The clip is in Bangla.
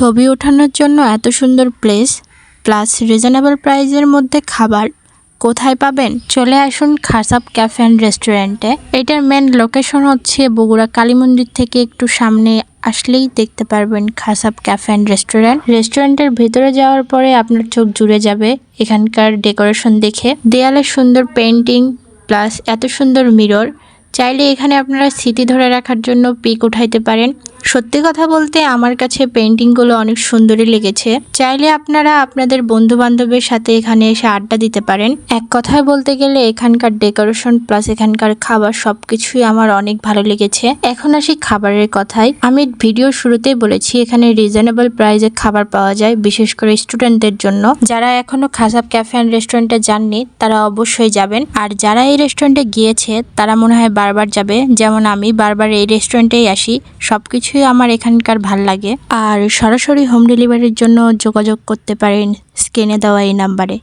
ছবি ওঠানোর জন্য এত সুন্দর প্লেস প্লাস রিজনেবল প্রাইসের মধ্যে খাবার কোথায় পাবেন? চলে আসুন খাসাব ক্যাফে অ্যান্ড রেস্টুরেন্টে। এটার মেন লোকেশন হচ্ছে বগুড়া কালী মন্দির থেকে একটু সামনে আসলেই দেখতে পারবেন খাসাব ক্যাফে অ্যান্ড রেস্টুরেন্ট। রেস্টুরেন্টের ভিতরে যাওয়ার পরে আপনার চোখ জুড়ে যাবে এখানকার ডেকোরেশন দেখে। দেয়ালে সুন্দর পেন্টিং প্লাস এত সুন্দর মিরর। চাইলে এখানে আপনারা স্মৃতি ধরে রাখার জন্য পিক উঠাইতে পারেন। সত্যি কথা বলতে আমার কাছে পেন্টিংগুলো অনেক সুন্দরই লেগেছে। চাইলে আপনারা আপনাদের বন্ধু বান্ধবের সাথে এখানে এসে আড্ডা দিতে পারেন। এক কথায় বলতে গেলে এখানকার ডেকোরেশন প্লাস এখানকার খাবার সবকিছুই আমার অনেক ভালো লেগেছে। এখন আসি খাবারের কথায়। আমি ভিডিওর শুরুতেই বলেছি এখানে রিজনেবল প্রাইসে খাবার পাওয়া যায়, বিশেষ করে স্টুডেন্টদের জন্য। যারা এখনো খাসাব ক্যাফে অ্যান্ড রেস্টুরেন্টে যাননি তারা অবশ্যই যাবেন, আর যারা এই রেস্টুরেন্টে গিয়েছে তারা মনে হয় বারবার যাবে। যেমন আমি বারবার এই রেস্টুরেন্টেই আসি, সবকিছুই আমার এখানকার ভাল লাগে। আর সরাসরি হোম ডেলিভারির জন্য যোগাযোগ করতে পারেন স্ক্রিনে দেওয়া এই নাম্বারে।